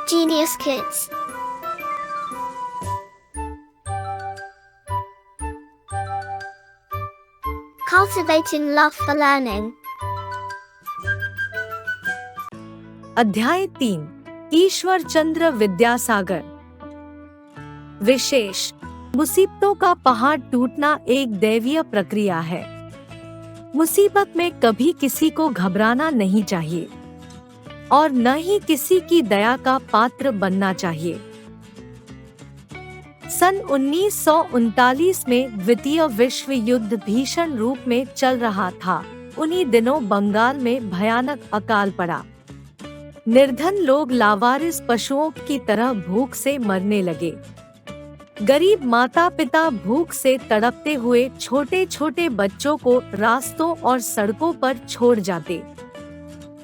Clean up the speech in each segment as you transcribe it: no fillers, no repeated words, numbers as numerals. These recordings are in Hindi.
Genius Kids. Cultivating love for learning. अध्याय 3 ईश्वर चंद्र विद्यासागर। विशेष मुसीबतों का पहाड़ टूटना एक दैवीय प्रक्रिया है। मुसीबत में कभी किसी को घबराना नहीं चाहिए और न ही किसी की दया का पात्र बनना चाहिए। सन 1939 में द्वितीय विश्व युद्ध भीषण रूप में चल रहा था। उन्हीं दिनों बंगाल में भयानक अकाल पड़ा। निर्धन लोग लावारिस पशुओं की तरह भूख से मरने लगे। गरीब माता पिता भूख से तड़पते हुए छोटे छोटे बच्चों को रास्तों और सड़कों पर छोड़ जाते।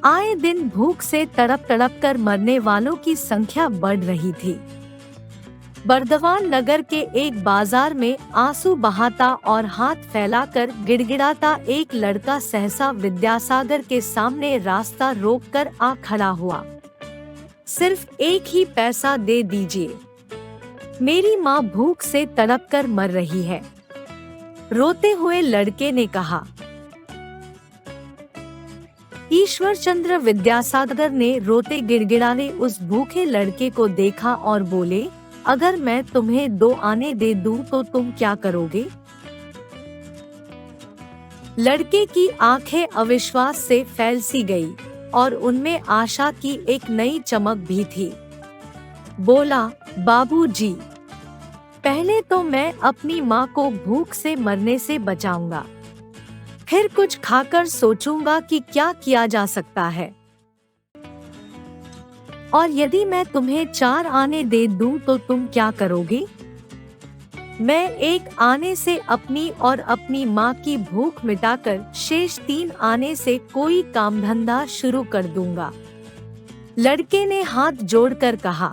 आए दिन भूख से तड़प कर मरने वालों की संख्या बढ़ रही थी। बर्दवान नगर के एक बाजार में आंसू बहाता और हाथ फैलाकर गिड़गिड़ाता एक लड़का सहसा विद्यासागर के सामने रास्ता रोककर आ खड़ा हुआ। सिर्फ एक ही पैसा दे दीजिए, मेरी माँ भूख से तड़प कर मर रही है। रोते हुए लड़के ने कहा। ईश्वर चंद्र विद्यासागर ने रोते गिड़गिड़ाने उस भूखे लड़के को देखा और बोले, अगर मैं तुम्हें 2 आने दे दूं तो तुम क्या करोगे? लड़के की आंखें अविश्वास से फैल सी गई और उनमें आशा की एक नई चमक भी थी। बोला, बाबूजी, पहले तो मैं अपनी माँ को भूख से मरने से बचाऊंगा, फिर कुछ खाकर सोचूंगा कि क्या किया जा सकता है। और यदि मैं तुम्हें 4 आने दे दूं तो तुम क्या करोगे? मैं 1 आने से अपनी और अपनी माँ की भूख मिटाकर शेष 3 आने से कोई काम धंधा शुरू कर दूंगा। लड़के ने हाथ जोड़कर कहा,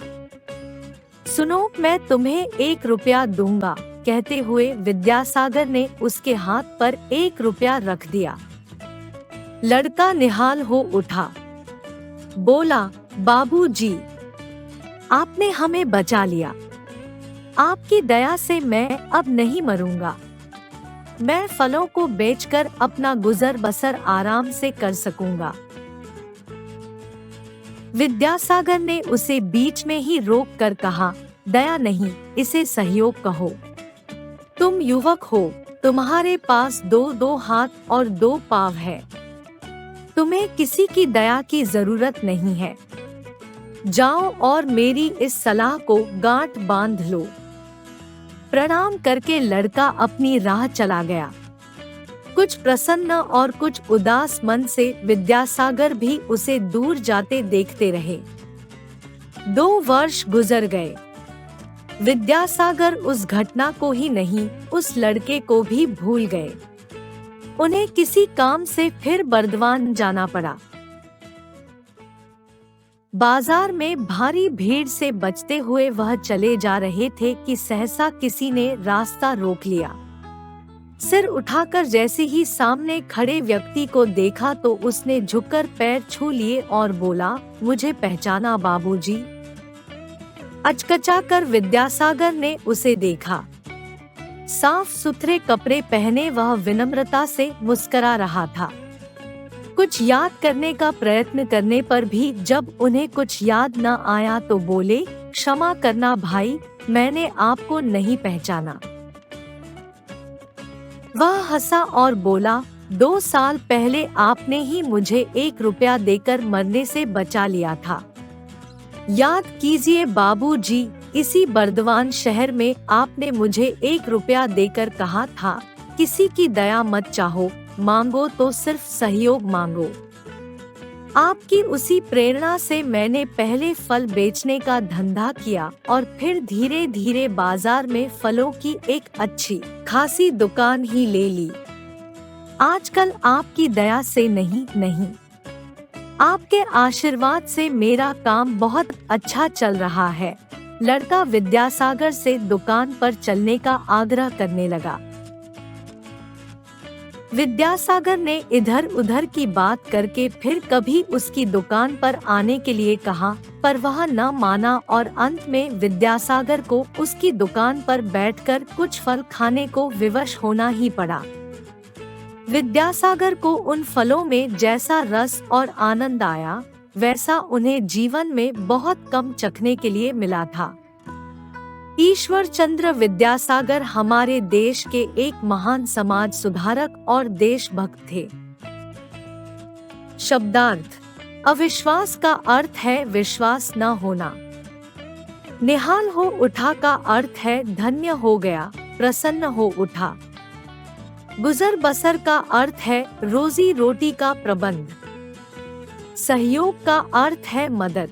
सुनो, मैं तुम्हें 1 रुपया दूंगा। कहते हुए विद्यासागर ने उसके हाथ पर 1 रुपया रख दिया। लड़का निहाल हो उठा। बोला, बाबूजी, आपने हमें बचा लिया। आपकी दया से मैं अब नहीं मरूंगा। मैं फलों को बेचकर अपना गुजर बसर आराम से कर सकूंगा। विद्यासागर ने उसे बीच में ही रोक कर कहा, दया नहीं, इसे सहयोग कहो। तुम युवक हो, तुम्हारे पास 2 हाथ और 2 पाँव है। तुम्हें किसी की दया की जरूरत नहीं है। जाओ और मेरी इस सलाह को गांठ बांध लो। प्रणाम करके लड़का अपनी राह चला गया। कुछ प्रसन्न और कुछ उदास मन से विद्यासागर भी उसे दूर जाते देखते रहे। 2 वर्ष गुजर गए। विद्यासागर उस घटना को ही नहीं, उस लड़के को भी भूल गए। उन्हें किसी काम से फिर बर्दवान जाना पड़ा। बाजार में भारी भीड़ से बचते हुए वह चले जा रहे थे कि सहसा किसी ने रास्ता रोक लिया। सिर उठाकर जैसे ही सामने खड़े व्यक्ति को देखा तो उसने झुककर पैर छू लिए और बोला, मुझे पहचाना बाबूजी? अचकचाकर विद्यासागर ने उसे देखा। साफ सुथरे कपड़े पहने वह विनम्रता से मुस्कुरा रहा था। कुछ याद करने का प्रयत्न करने पर भी जब उन्हें कुछ याद न आया तो बोले, क्षमा करना भाई, मैंने आपको नहीं पहचाना। वह हंसा और बोला, 2 साल पहले आपने ही मुझे 1 रुपया देकर मरने से बचा लिया था। याद कीजिए बाबूजी, इसी बर्दवान शहर में आपने मुझे 1 रुपया देकर कहा था, किसी की दया मत चाहो, मांगो तो सिर्फ सहयोग मांगो। आपकी उसी प्रेरणा से मैंने पहले फल बेचने का धंधा किया और फिर धीरे धीरे बाजार में फलों की एक अच्छी खासी दुकान ही ले ली। आजकल आपकी दया से नहीं, आपके आशीर्वाद से मेरा काम बहुत अच्छा चल रहा है। लड़का विद्यासागर से दुकान पर चलने का आग्रह करने लगा। विद्यासागर ने इधर उधर की बात करके फिर कभी उसकी दुकान पर आने के लिए कहा, पर वह न माना और अंत में विद्यासागर को उसकी दुकान पर बैठकर कुछ फल खाने को विवश होना ही पड़ा। विद्यासागर को उन फलों में जैसा रस और आनंद आया, वैसा उन्हें जीवन में बहुत कम चखने के लिए मिला था। ईश्वर चंद्र विद्यासागर हमारे देश के एक महान समाज सुधारक और देशभक्त थे। शब्दार्थ: अविश्वास का अर्थ है विश्वास न होना। निहाल हो उठा का अर्थ है धन्य हो गया, प्रसन्न हो उठा। गुजर बसर का अर्थ है रोजी रोटी का प्रबंध। सहयोग का अर्थ है मदद।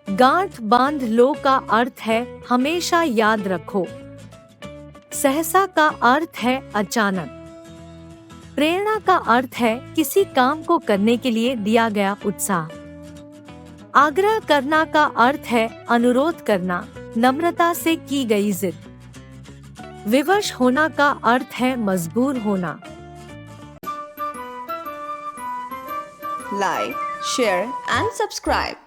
गांठ बांध लो का अर्थ है हमेशा याद रखो। सहसा का अर्थ है अचानक। प्रेरणा का अर्थ है किसी काम को करने के लिए दिया गया उत्साह। आग्रह करना का अर्थ है अनुरोध करना, नम्रता से की गई जिद। विवश होना का अर्थ है मजबूर होना। Like, share and subscribe.